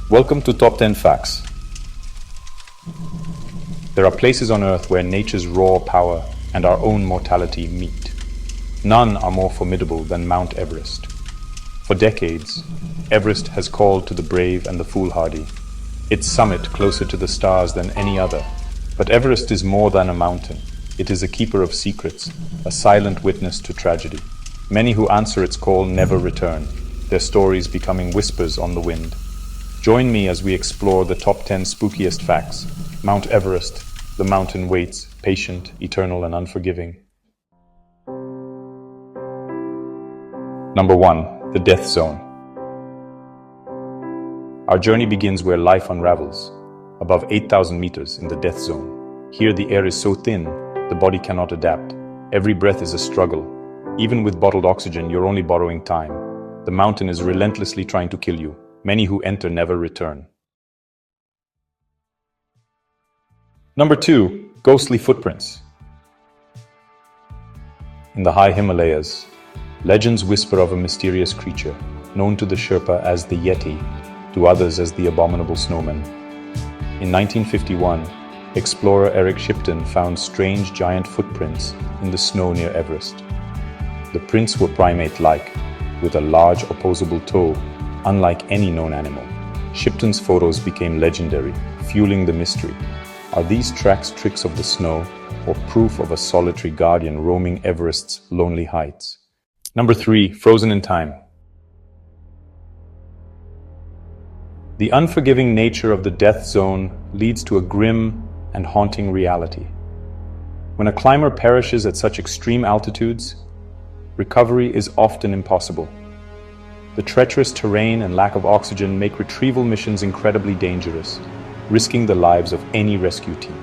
Welcome to Top 10 Facts. There are places on Earth where nature's raw power and our own mortality meet. None are more formidable than Mount Everest. For decades, Everest has called to the brave and the foolhardy, its summit closer to the stars than any other. But Everest is more than a mountain. It is a keeper of secrets, a silent witness to tragedy. Many who answer its call never return, their stories becoming whispers on the wind. Join me as we explore the top 10 spookiest facts. Mount Everest, the mountain waits, patient, eternal, and unforgiving. Number 1. The Death Zone. Our journey begins where life unravels, above 8,000 meters in the Death Zone. Here the air is so thin, the body cannot adapt. Every breath is a struggle. Even with bottled oxygen, you're only borrowing time. The mountain is relentlessly trying to kill you. Many who enter never return. Number 2. Ghostly footprints. In the high Himalayas, legends whisper of a mysterious creature, known to the Sherpa as the Yeti, to others as the abominable snowman. In 1951, explorer Eric Shipton found strange giant footprints in the snow near Everest. The prints were primate-like, with a large opposable toe, unlike any known animal. Shipton's photos became legendary, fueling the mystery. Are these tracks tricks of the snow, or proof of a solitary guardian roaming Everest's lonely heights? Number 3. Frozen in time. The unforgiving nature of the death zone leads to a grim and haunting reality. When a climber perishes at such extreme altitudes, recovery is often impossible. The treacherous terrain and lack of oxygen make retrieval missions incredibly dangerous, risking the lives of any rescue team.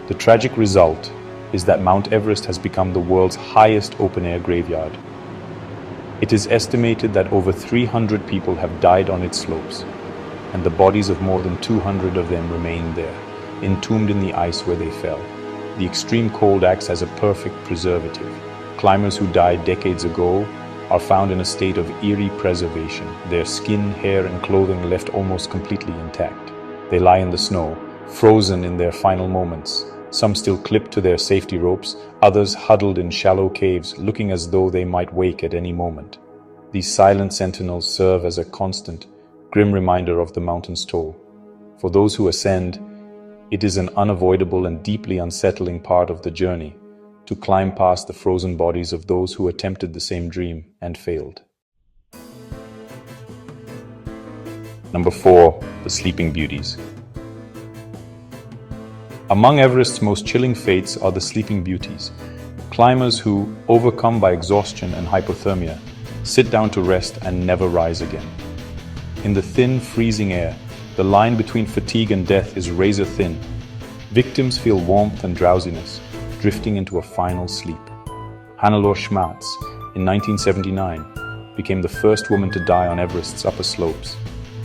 The tragic result is that Mount Everest has become the world's highest open-air graveyard. It is estimated that over 300 people have died on its slopes, and the bodies of more than 200 of them remain there, entombed in the ice where they fell. The extreme cold acts as a perfect preservative. Climbers who died decades ago are found in a state of eerie preservation, their skin, hair, and clothing left almost completely intact. They lie in the snow, frozen in their final moments, some still clipped to their safety ropes, others huddled in shallow caves, looking as though they might wake at any moment. These silent sentinels serve as a constant, grim reminder of the mountain's toll. For those who ascend, it is an unavoidable and deeply unsettling part of the journey, to climb past the frozen bodies of those who attempted the same dream and failed. Number 4. The Sleeping Beauties. Among Everest's most chilling fates are the Sleeping Beauties, climbers who, overcome by exhaustion and hypothermia, sit down to rest and never rise again. In the thin, freezing air, the line between fatigue and death is razor thin. Victims feel warmth and drowsiness, drifting into a final sleep. Hannelore Schmatz, in 1979, became the first woman to die on Everest's upper slopes,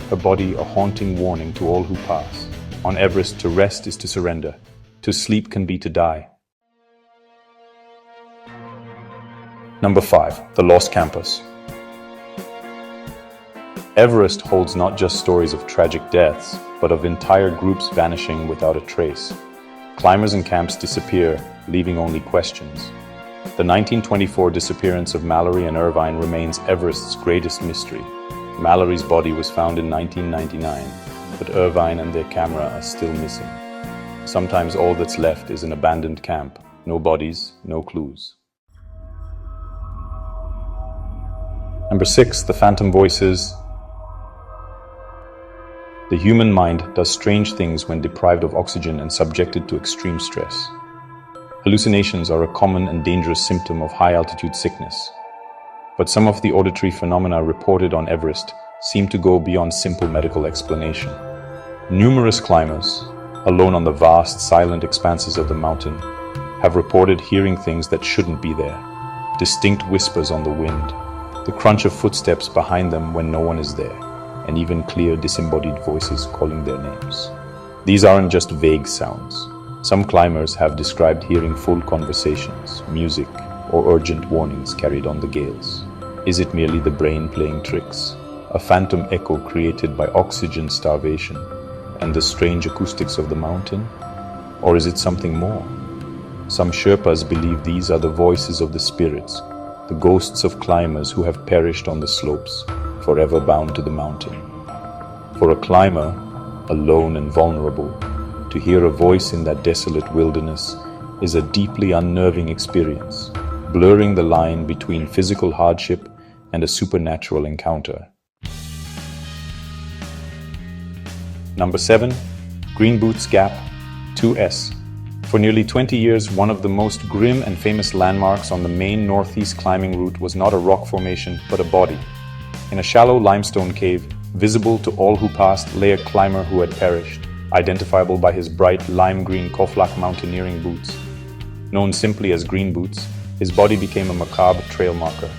her body a haunting warning to all who pass. On Everest, to rest is to surrender. To sleep can be to die. Number 5. The Lost Campus. Everest holds not just stories of tragic deaths, but of entire groups vanishing without a trace. Climbers and camps disappear, leaving only questions. The 1924 disappearance of Mallory and Irvine remains Everest's greatest mystery. Mallory's body was found in 1999, but Irvine and their camera are still missing. Sometimes all that's left is an abandoned camp. No bodies, no clues. Number 6. The Phantom Voices. The human mind does strange things when deprived of oxygen and subjected to extreme stress. Hallucinations are a common and dangerous symptom of high-altitude sickness. But some of the auditory phenomena reported on Everest seem to go beyond simple medical explanation. Numerous climbers, alone on the vast, silent expanses of the mountain, have reported hearing things that shouldn't be there. Distinct whispers on the wind, the crunch of footsteps behind them when no one is there, and even clear disembodied voices calling their names. These aren't just vague sounds. Some climbers have described hearing full conversations, music, or urgent warnings carried on the gales. Is it merely the brain playing tricks? a phantom echo created by oxygen starvation and the strange acoustics of the mountain? Or is it something more? Some Sherpas believe these are the voices of the spirits, the ghosts of climbers who have perished on the slopes, forever bound to the mountain. For a climber, alone and vulnerable, to hear a voice in that desolate wilderness is a deeply unnerving experience, blurring the line between physical hardship and a supernatural encounter. Number 7. Green Boots Gap, 2S. For nearly 20 years, one of the most grim and famous landmarks on the main northeast climbing route was not a rock formation, but a body. In a shallow limestone cave, visible to all who passed, lay a climber who had perished, identifiable by his bright lime-green Koflak mountaineering boots. Known simply as Green Boots, his body became a macabre trail marker.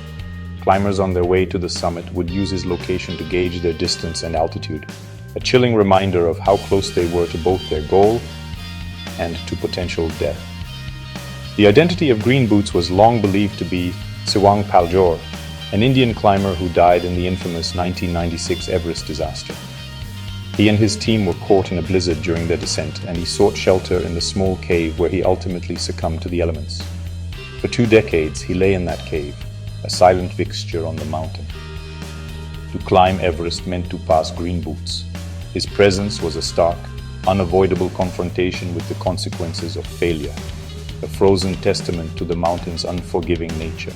Climbers on their way to the summit would use his location to gauge their distance and altitude, a chilling reminder of how close they were to both their goal and to potential death. The identity of Green Boots was long believed to be Siwang Paljor, an Indian climber who died in the infamous 1996 Everest disaster. He and his team were caught in a blizzard during their descent, and he sought shelter in the small cave where he ultimately succumbed to the elements. For 2 decades, he lay in that cave, a silent fixture on the mountain. To climb Everest meant to pass Green Boots. His presence was a stark, unavoidable confrontation with the consequences of failure, a frozen testament to the mountain's unforgiving nature.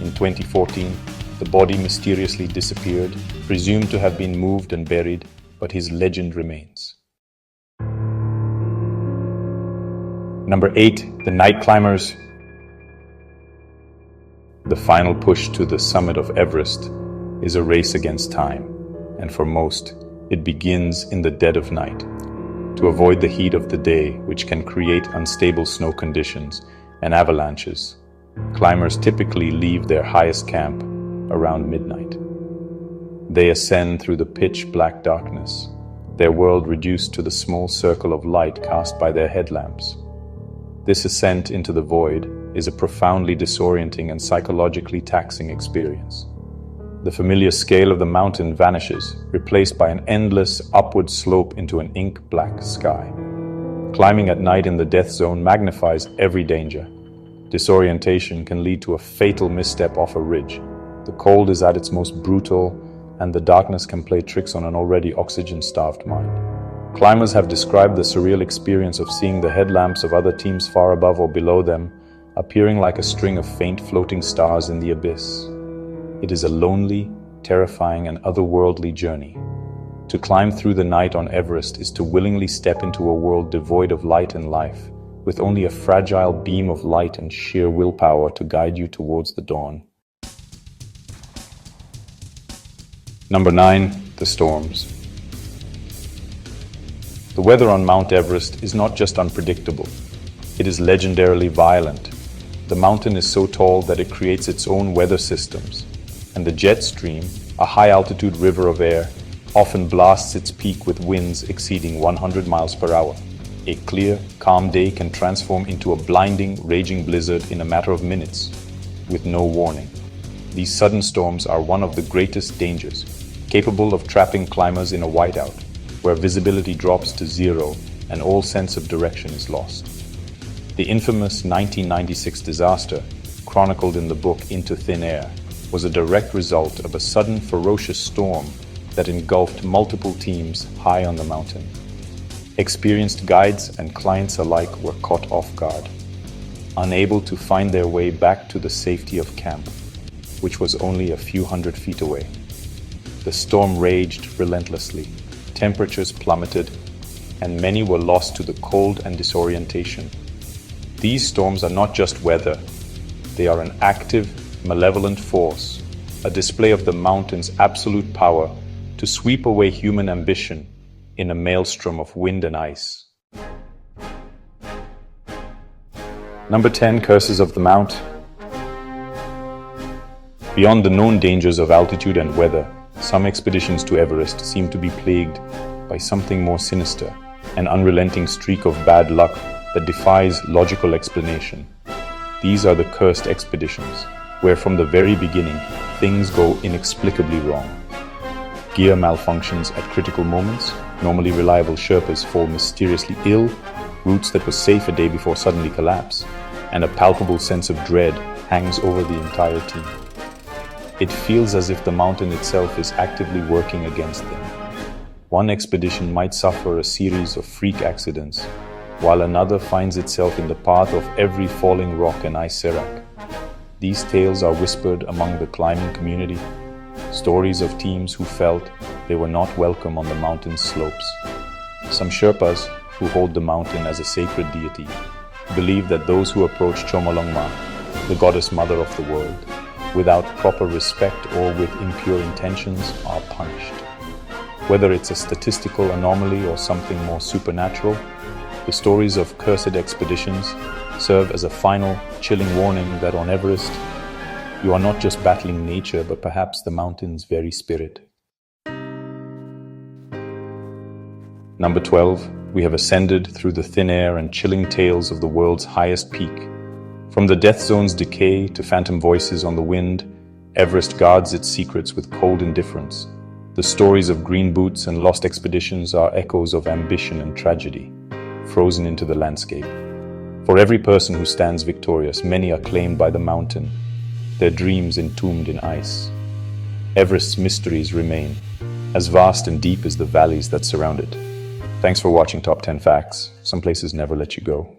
In 2014, the body mysteriously disappeared, presumed to have been moved and buried, but his legend remains. Number 8. The Night Climbers. The final push to the summit of Everest is a race against time, and for most, it begins in the dead of night. To avoid the heat of the day, which can create unstable snow conditions and avalanches, climbers typically leave their highest camp around midnight. They ascend through the pitch-black darkness, their world reduced to the small circle of light cast by their headlamps. This ascent into the void is a profoundly disorienting and psychologically taxing experience. The familiar scale of the mountain vanishes, replaced by an endless upward slope into an ink-black sky. Climbing at night in the death zone magnifies every danger. Disorientation can lead to a fatal misstep off a ridge. The cold is at its most brutal, and the darkness can play tricks on an already oxygen-starved mind. Climbers have described the surreal experience of seeing the headlamps of other teams far above or below them, appearing like a string of faint floating stars in the abyss. It is a lonely, terrifying, and otherworldly journey. To climb through the night on Everest is to willingly step into a world devoid of light and life, with only a fragile beam of light and sheer willpower to guide you towards the dawn. Number 9. The Storms. The weather on Mount Everest is not just unpredictable, it is legendarily violent. The mountain is so tall that it creates its own weather systems, and the jet stream, a high-altitude river of air, often blasts its peak with winds exceeding 100 miles per hour. A clear, calm day can transform into a blinding, raging blizzard in a matter of minutes, with no warning. These sudden storms are one of the greatest dangers, capable of trapping climbers in a whiteout, where visibility drops to zero and all sense of direction is lost. The infamous 1996 disaster, chronicled in the book Into Thin Air, was a direct result of a sudden ferocious storm that engulfed multiple teams high on the mountain. Experienced guides and clients alike were caught off guard, unable to find their way back to the safety of camp, which was only a few hundred feet away. The storm raged relentlessly, temperatures plummeted, and many were lost to the cold and disorientation. These storms are not just weather, they are an active, malevolent force, a display of the mountain's absolute power to sweep away human ambition in a maelstrom of wind and ice. Number 10. Curses of the Mount. Beyond the known dangers of altitude and weather, some expeditions to Everest seem to be plagued by something more sinister, an unrelenting streak of bad luck that defies logical explanation. These are the cursed expeditions, where from the very beginning, things go inexplicably wrong. Gear malfunctions at critical moments, normally reliable Sherpas fall mysteriously ill, routes that were safe a day before suddenly collapse, and a palpable sense of dread hangs over the entire team. It feels as if the mountain itself is actively working against them. One expedition might suffer a series of freak accidents, while another finds itself in the path of every falling rock and ice serac. These tales are whispered among the climbing community, stories of teams who felt they were not welcome on the mountain's slopes. Some Sherpas, who hold the mountain as a sacred deity, believe that those who approach Chomolungma, the goddess mother of the world, without proper respect or with impure intentions, are punished. Whether it's a statistical anomaly or something more supernatural, the stories of cursed expeditions serve as a final, chilling warning that on Everest, you are not just battling nature, but perhaps the mountain's very spirit. Number 12, we have ascended through the thin air and chilling tales of the world's highest peak. From the death zone's decay to phantom voices on the wind, Everest guards its secrets with cold indifference. The stories of green boots and lost expeditions are echoes of ambition and tragedy, frozen into the landscape. For every person who stands victorious, many are claimed by the mountain, their dreams entombed in ice. Everest's mysteries remain, as vast and deep as the valleys that surround it. Thanks for watching Top 10 Facts. Some places never let you go.